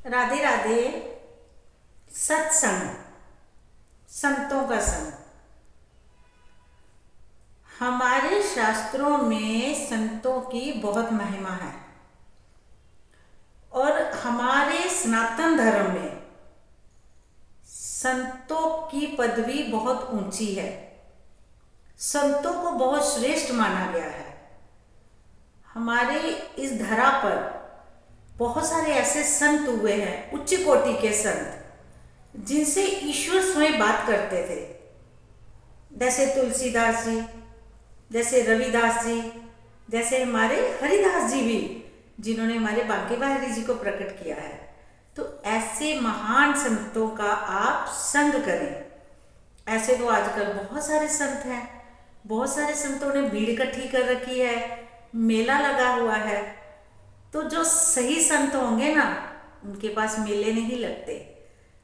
राधे राधे। सत्संग, संतों का संग। हमारे शास्त्रों में संतों की बहुत महिमा है और हमारे सनातन धर्म में संतों की पदवी बहुत ऊंची है। संतों को बहुत श्रेष्ठ माना गया है। हमारे इस धरा पर बहुत सारे ऐसे संत हुए हैं, उच्च कोटि के संत, जिनसे ईश्वर स्वयं बात करते थे। जैसे तुलसीदास जी, जैसे रविदास जी, जैसे हमारे हरिदास जी भी, जिन्होंने हमारे बांके बिहारी जी को प्रकट किया है। तो ऐसे महान संतों का आप संग करें। ऐसे तो आजकल बहुत सारे संत हैं, बहुत सारे संतों ने भीड़ इकट्ठी कर रखी है, मेला लगा हुआ है। तो जो सही संत होंगे ना, उनके पास मेले नहीं लगते,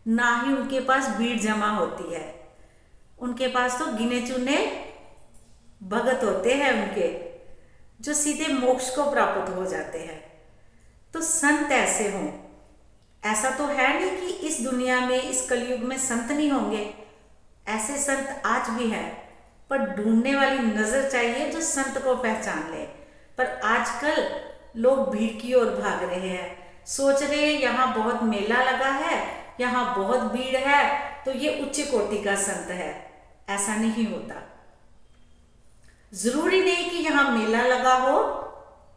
ना ही उनके पास भीड़ जमा होती है। उनके पास तो गिने चुने भगत होते हैं उनके, जो सीधे मोक्ष को प्राप्त हो जाते हैं। तो संत ऐसे हों। ऐसा तो है नहीं कि इस दुनिया में, इस कलयुग में संत नहीं होंगे। ऐसे संत आज भी हैं, पर ढूंढने वाली नजर चाहिए जो संत को पहचान ले। पर आजकल लोग भीड़ की ओर भाग रहे हैं, सोच रहे हैं यहाँ बहुत मेला लगा है, यहाँ बहुत भीड़ है, तो ये उच्च कोटि का संत है। ऐसा नहीं होता। जरूरी नहीं कि यहाँ मेला लगा हो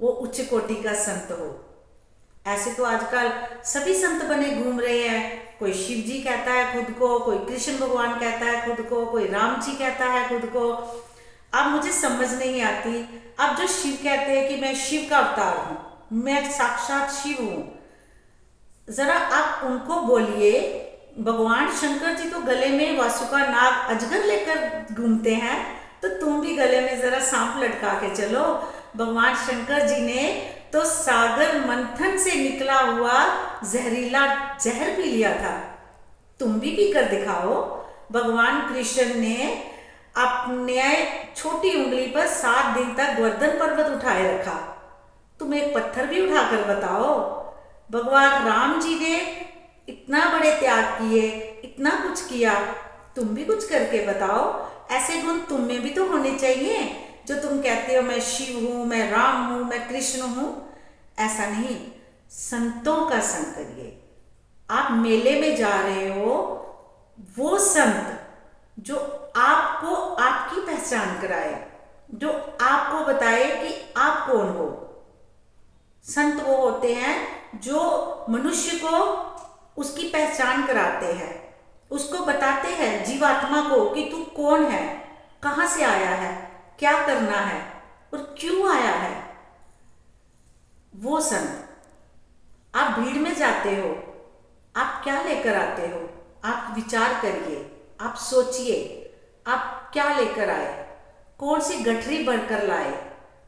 वो उच्च कोटि का संत हो। ऐसे तो आजकल सभी संत बने घूम रहे हैं। कोई शिव जी कहता है खुद को, कोई कृष्ण भगवान कहता है खुद को, कोई राम जी कहता है खुद को। अब मुझे समझ नहीं आती। अब जो शिव कहते हैं कि मैं शिव का अवतार हूं, मैं साक्षात शिव हूं, जरा आप उनको बोलिए। भगवान शंकर जी तो गले में वासुका नाग अजगर लेकर घूमते हैं, तो तुम भी गले में जरा सांप लटका के चलो। भगवान शंकर जी ने तो सागर मंथन से निकला हुआ जहरीला जहर पी लिया था, तुम भी पी कर दिखाओ। भगवान कृष्ण ने अपने छोटी उंगली पर 7 दिन तक गोवर्धन पर्वत उठाए रखा, तुम एक पत्थर भी उठाकर बताओ। भगवान राम जी ने इतना बड़े त्याग किए, इतना कुछ किया, तुम भी कुछ करके बताओ। ऐसे गुण तुम में भी तो होने चाहिए, जो तुम कहते हो मैं शिव हूं, मैं राम हूं, मैं कृष्ण हूं। ऐसा नहीं। संतों का संग करिए। आप मेले में जा रहे हो, वो संत जो आपको आपकी पहचान कराए, जो आपको बताए कि आप कौन हो। संत वो होते हैं जो मनुष्य को उसकी पहचान कराते हैं, उसको बताते हैं जीवात्मा को कि तू कौन है, कहां से आया है, क्या करना है और क्यों आया है। वो संत। आप भीड़ में जाते हो, आप क्या लेकर आते हो? आप विचार करिए, आप सोचिए, आप क्या लेकर आए, कौन सी गठरी भरकर लाए,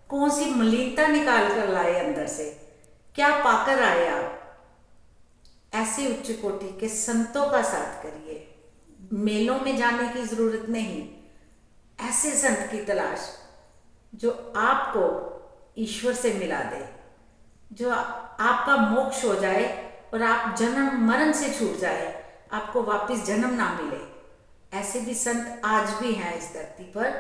कौन सी मलिनता निकाल कर लाए अंदर से, क्या पाकर आए आप। ऐसे उच्च कोटि के संतों का साथ करिए। मेलों में जाने की जरूरत नहीं। ऐसे संत की तलाश जो आपको ईश्वर से मिला दे, जो आपका मोक्ष हो जाए और आप जन्म मरण से छूट जाए, आपको वापस जन्म ना मिले। ऐसे भी संत आज भी हैं इस धरती पर।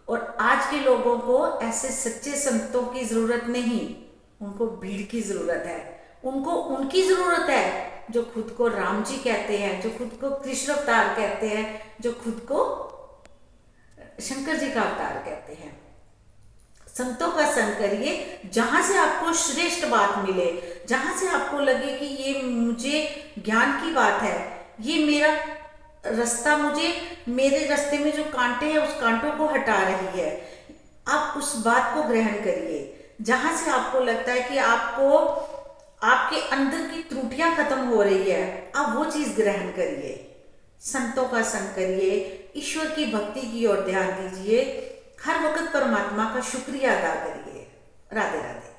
और आज के लोगों को ऐसे सच्चे संतों की जरूरत नहीं, उनको भीड़ की जरूरत है। उनको उनकी जरूरत है जो खुद को राम जी कहते हैं, जो खुद को कृष्ण अवतार कहते हैं, जो खुद को शंकर जी का अवतार कहते हैं। संतों का संग करिए, जहां से आपको श्रेष्ठ बात मिले, जहां से आपको लगे कि ये मुझे ज्ञान की बात है, ये मेरा रास्ता, मुझे मेरे रास्ते में जो कांटे हैं उस कांटों को हटा रही है। आप उस बात को ग्रहण करिए। जहां से आपको लगता है कि आपको आपके अंदर की त्रुटियां खत्म हो रही है, आप वो चीज ग्रहण करिए। संतों का संग करिए, ईश्वर की भक्ति की ओर ध्यान दीजिए, हर वक्त परमात्मा का शुक्रिया अदा करिए। राधे राधे।